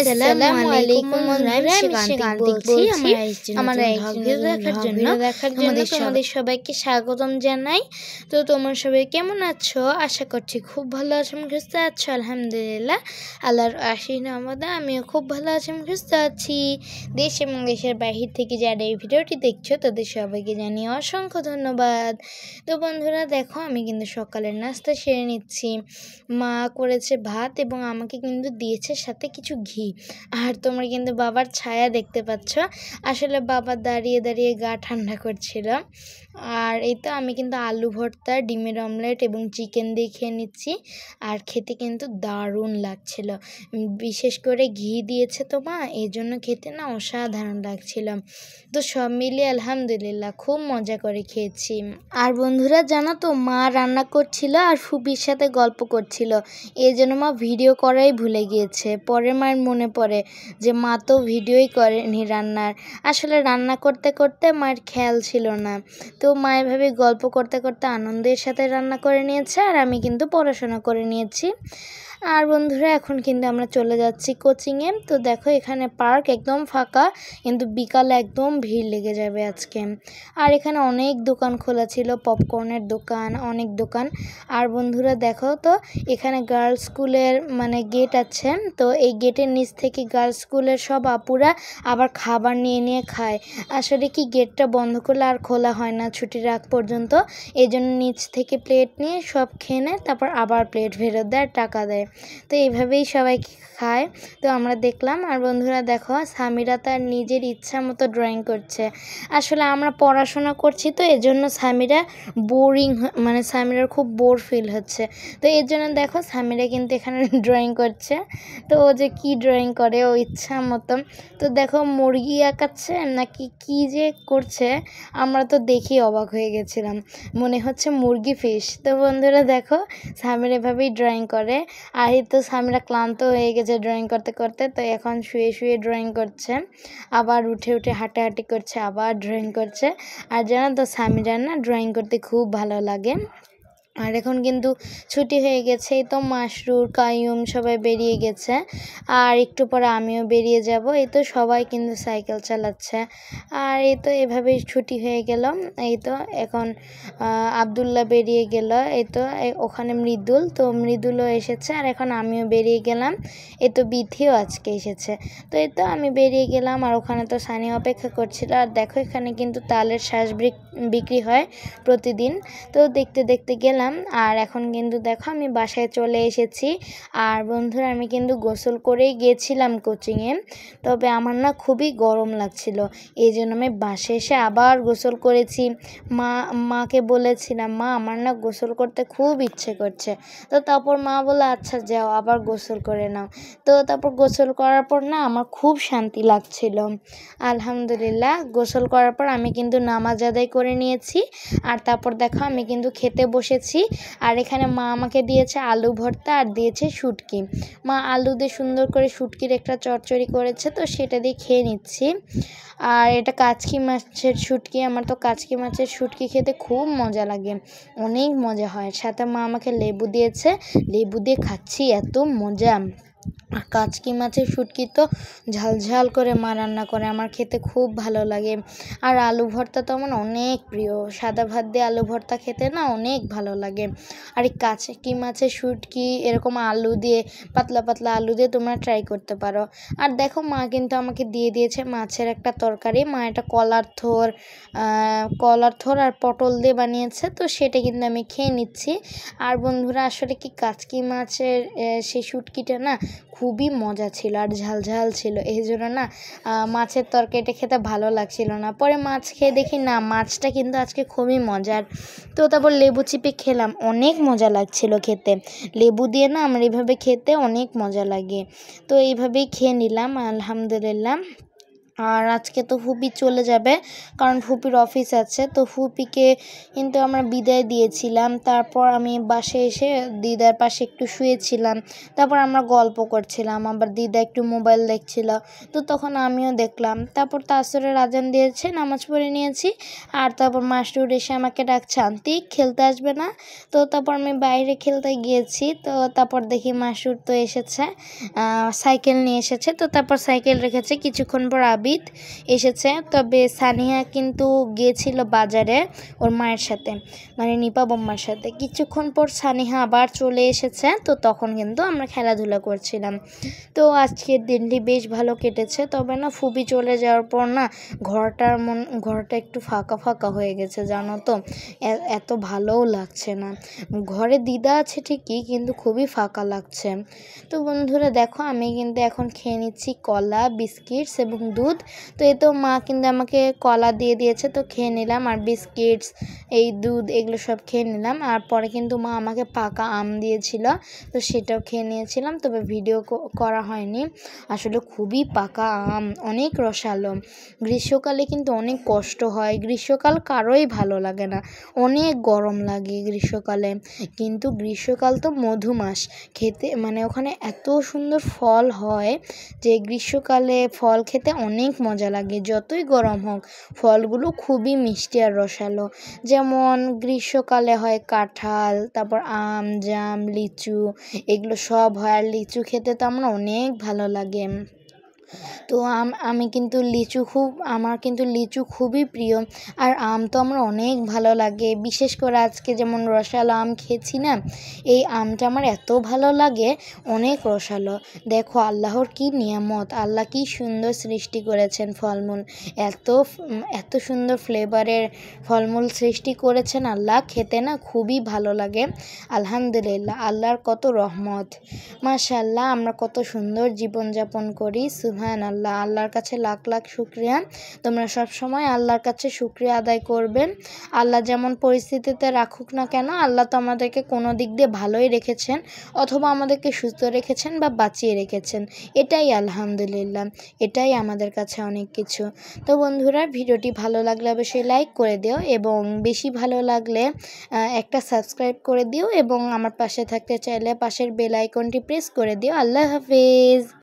আসসালামু আলাইকুম বন্ধুরা, আমি শিকান্তিক বলছি। আমার ভিডিও দেখার জন্য তোমাদের সবাইকে স্বাগতম জানাই। তো তোমরা সবাই কেমন আছো? আশা করছি খুব ভালো আছো, সুস্থ আছো। আলহামদুলিল্লাহ, আল্লাহর আশীষ রহমতে আমিও খুব ভালো আছি, সুস্থ আছি। দেশ এবং দেশের বাহির থেকে যারা এই ভিডিওটি দেখছো তাদের সবাইকে জানিয়ে অসংখ্য ধন্যবাদ। তো বন্ধুরা দেখো, আমি কিন্তু সকালের নাস্তা সেরে নিচ্ছি। মা করেছে ভাত এবং আমাকে কিন্তু দিয়েছে সাথে কিছু ঘি। আর তোমরা কিন্তু বাবার ছায়া দেখতে পাচ্ছ। আসলে বাবা দাঁড়িয়ে দাঁড়িয়ে গা ঠান্ডা করছিল। আর এই তো আমি কিন্তু আলু ভর্তা, ডিমের অমলেট এবং চিকেন দিয়ে খেয়ে নিচ্ছি। আর খেতে কিন্তু দারুণ লাগছিল, বিশেষ করে ঘি দিয়েছে তো মা, এই জন্য খেতে না অসাধারণ লাগছিল। তো সব মিলিয়ে আলহামদুলিল্লাহ খুব মজা করে খেয়েছি। আর বন্ধুরা জানো তো, মা রান্না করছিল আর ফুপির সাথে গল্প করছিল, এই জন্য মা ভিডিও করাই ভুলে গিয়েছে। পরে মায়ের মনে পড়ে যে মা তো ভিডিওই করেনি রান্নার। আসলে রান্না করতে করতে মায়ের খেয়াল ছিল না। তো মা এভাবে গল্প করতে করতে আনন্দের সাথে রান্না করে নিয়েছে, আর আমি কিন্তু পড়াশোনা করে নিয়েছি। আর বন্ধুরা এখন কিন্তু আমরা চলে যাচ্ছি কোচিংয়ে। তো দেখো এখানে পার্ক একদম ফাঁকা, কিন্তু বিকালে একদম ভিড় লেগে যাবে আজকে। আর এখানে অনেক দোকান খোলা ছিল, পপকর্নের দোকান, অনেক দোকান। আর বন্ধুরা দেখো তো, এখানে গার্লস স্কুলের গেট আছে। তো এই গেটের নিচ থেকে গার্লস স্কুলের সব আপুরা আবার খাবার নিয়ে নিয়ে খায়। আসলে কি, গেটটা বন্ধ করলে আর খোলা হয় না ছুটির আগ পর্যন্ত, এই জন্য নিচ থেকে প্লেট নিয়ে সব খেয়ে নেয়, তারপর আবার প্লেট ফেরত দেয়, টাকা দেয়। তো এইভাবেই সবাই খায়। তো আমরা দেখলাম। আর বন্ধুরা দেখো, সামিরা তার নিজের ইচ্ছা মতো ড্রয়িং করছে। আসলে আমরা পড়াশোনা করছি, তো এজন্য সামিরা বোরিং, সামিরার খুব বোর ফিল হচ্ছে। তো এর জন্য দেখো সামিরা কিন্তু এখানে ড্রয়িং করছে। তো ও যে কি ড্রয়িং করে ও ইচ্ছা মতো। তো দেখো মুরগি আঁকাচ্ছে নাকি কি যে করছে, আমরা তো দেখি অবাক হয়ে গেছিলাম, মনে হচ্ছে মুরগি ফিশ। তো বন্ধুরা দেখো, সামিরা এভাবেই ড্রয়িং করে। আর এই তো সামিরা ক্লান্ত হয়ে গেছে ড্রয়িং করতে করতে, তো এখন শুয়ে শুয়ে ড্রয়িং করছে, আবার উঠে উঠে হাঁটাহাঁটি করছে, আবার ড্রয়িং করছে। আর জানো তো, সামিরা না ড্রয়িং করতে খুব ভালো লাগে। আর এখন কিন্তু ছুটি হয়ে গেছে, এই তো মাসরুর, কাইয়ুম সবাই বেরিয়ে গেছে। আর একটু পরে আমিও বেরিয়ে যাব। এই তো সবাই কিন্তু সাইকেল চালাচ্ছে। আর এই তো এভাবেই ছুটি হয়ে গেল। এই তো এখন আবদুল্লাহ বেরিয়ে গেল। এই তো ওখানে মৃদুল, তো মৃদুলও এসেছে। আর এখন আমিও বেরিয়ে গেলাম। এই তো বিথিও আজকে এসেছে। তো এই তো আমি বেরিয়ে গেলাম, আর ওখানে তো সানি অপেক্ষা করছিল। আর দেখো এখানে কিন্তু তালের শ্বাস বিক্রি হয় প্রতিদিন। তো দেখতে দেখতে গেলাম। আর এখন কিন্তু দেখো আমি বাসায় চলে এসেছি। আর বন্ধুরা আমি কিন্তু গোসল করেই গিয়েছিলাম কোচিংয়ে, তবে আমার না খুবই গরম লাগছিল, এই জন্য আমি বাসায় এসে আবার গোসল করেছি। মাকে বলেছিলাম, মা আমার না গোসল করতে খুব ইচ্ছে করছে। তো তারপর মা বলে আচ্ছা যাও আবার গোসল করে নাও। তো তারপর গোসল করার পর না আমার খুব শান্তি লাগছিল। আলহামদুলিল্লাহ, গোসল করার পর আমি কিন্তু নামাজ আদায় করে নিয়েছি। আর তারপর দেখো আমি কিন্তু খেতে বসেছি। আর এখানে মা আমাকে দিয়েছে আলু ভর্তা আর দিয়েছে শুটকি। মা আলু দিয়ে সুন্দর করে শুটকির একটা চচ্চড়ি করেছে, তো সেটা দিয়ে খেয়ে নিচ্ছি। আর এটা কাচকি মাছের শুটকি। আমার তো কাচকি মাছের শুটকি খেতে খুব মজা লাগে, অনেক মজা হয়। সাথে মা আমাকে লেবু দিয়েছে, লেবু দিয়ে খাচ্ছি, এত মজা। আর কাচকি মাছের শুটকি তো ঝালঝাল করে মা রান্না করে, আমার খেতে খুব ভালো লাগে। আর আলু ভর্তা তো আমার অনেক প্রিয়, সাদা ভাত দিয়ে আলু ভর্তা খেতে না অনেক ভালো লাগে। আর এই কাচকি মাছের শুটকি এরকম আলু দিয়ে, পাতলা পাতলা আলু দিয়ে তোমরা ট্রাই করতে পারো। আর দেখো মা কিন্তু আমাকে দিয়ে দিয়েছে মাছের একটা তরকারি। মা এটা কলার থোর আর পটল দিয়ে বানিয়েছে, তো সেটা কিন্তু আমি খেয়ে নিচ্ছি। আর বন্ধুরা আসলে কি, কাচকি মাছের সেই শুটকিটা না খুবই মজা ছিল আর ঝালঝাল ছিল, এই জন্য না মাছের তরকারিটা খেতে ভালো লাগছিল না। পরে মাছ খেয়ে দেখি না, মাছটা কিন্তু আজকে খুবই মজার। তো তারপর লেবু চিপে খেলাম, অনেক মজা লাগছিল খেতে। লেবু দিয়ে না আমার এইভাবে খেতে অনেক মজা লাগে। তো এইভাবেই খেয়ে নিলাম আলহামদুলিল্লাহ। আর আজকে তো ফুপি চলে যাবে, কারণ ফুপির অফিস আছে। তো ফুপিকে কিন্তু আমরা বিদায় দিয়েছিলাম। তারপর আমি বাসায় এসে দিদার পাশে একটু শুয়েছিলাম। তারপর আমরা গল্প করছিলাম, আবার দিদা একটু মোবাইল দেখছিল। তো তখন আমিও দেখলাম। তারপর তাসরের আজান দিয়েছে, নামাজ পড়ে নিয়েছি। আর তারপর মাস্টার এসে আমাকে ডাকছে, আন্টি খেলতে আসবে না? তো তারপর আমি বাইরে খেলতে গিয়েছি। তো তারপর দেখি মাস্টার তো এসেছে, সাইকেল নিয়ে এসেছে। তো তারপর সাইকেল রেখেছে। কিছুক্ষণ পর আবিদ এসেছে। তবে সানিয়া কিন্তু গিয়েছিল বাজারে ওর মায়ের সাথে, মানে নিপা বোম্মার সাথে। কিছুক্ষণ পর সানিহা আবার চলে এসেছে। তো তখন কিন্তু আমরা খেলাধুলা করছিলাম। তো আজকের দিনটি বেশ ভালো কেটেছে। তবে না, ফুপি চলে যাওয়ার পর না ঘরটা একটু ফাঁকা ফাঁকা হয়ে গেছে, জানো তো। এত ভালোও লাগছে না। ঘরে দিদা আছে ঠিকই, কিন্তু খুবই ফাঁকা লাগছে। তো বন্ধুরা দেখো, আমি কিন্তু এখন খেয়ে নিচ্ছি কলা, বিস্কিটস এবং দুধ। তো এই তো মা কিন্তু আমাকে কলা দিয়ে দিয়েছে, তো খেয়ে নিলাম। আর বিস্কিটস, এই দুধ, এগুলো সব খেয়ে নিলাম। আর পরে কিন্তু মা আমাকে পাকা আম দিয়েছিল, তো সেটাও খেয়ে নিয়েছিলাম। তবে ভিডিও করা হয়নি। আসলে খুবই পাকা আম, অনেক রসালো। গ্রীষ্মকালে কিন্তু অনেক কষ্ট হয়। গ্রীষ্মকাল কারোই ভালো লাগে না, অনেক গরম লাগে গ্রীষ্মকালে। কিন্তু গ্রীষ্মকাল তো মধুমাস, খেতে মানে ওখানে এত সুন্দর ফল হয় যে গ্রীষ্মকালে ফল খেতে অনেক মজা লাগে। যতই গরম হোক, ফলগুলো খুবই মিষ্টি আর রসালো। যেমন গ্রীষ্মকালে হয় কাঁঠাল, তারপর আম, জাম, লিচু, এগুলো সব হয়। আর লিচু খেতে তো আমার অনেক ভালো লাগে। তো আমার কিন্তু লিচু খুবই প্রিয়। আর আম তো আমার অনেক ভালো লাগে। বিশেষ করে আজকে যেমন রসালো আম খেয়েছি না, এই আমটা আমার এত ভালো লাগে, অনেক রসালো। দেখো আল্লাহর কি নিয়ামত, আল্লাহ কি সুন্দর সৃষ্টি করেছেন ফলমূল। এত সুন্দর ফ্লেভারের ফলমূল সৃষ্টি করেছেন আল্লাহ, খেতে না খুবই ভালো লাগে। আলহামদুলিল্লাহ, আল্লাহর কত রহমত। মাশাআল্লাহ, আমরা কত সুন্দর জীবনযাপন করি। সুবহানাল্লাহ, আল্লাহর কাছে লাখ লাখ শুকরিয়া। তোমরা সব সময় আল্লাহর কাছে শুকরিয়া আদায় করবেন। আল্লাহ যেমন পরিস্থিতিতে রাখুক না কেন, আল্লাহ তো আমাদেরকে কোনো দিক দিয়ে ভালোই রেখেছেন, অথবা আমাদেরকে সুস্থ রেখেছেন বা বাঁচিয়ে রেখেছেন। এটাই আলহামদুলিল্লাহ, এটাই আমাদের কাছে অনেক কিছু। তো বন্ধুরা, ভিডিওটি ভালো লাগলে অবশ্যই লাইক করে দিও, এবং বেশি ভালো লাগলে একটা সাবস্ক্রাইব করে দিও, এবং আমার পাশে থাকতে চাইলে পাশের বেল আইকনটি প্রেস করে দিও। আল্লাহ হাফেজ।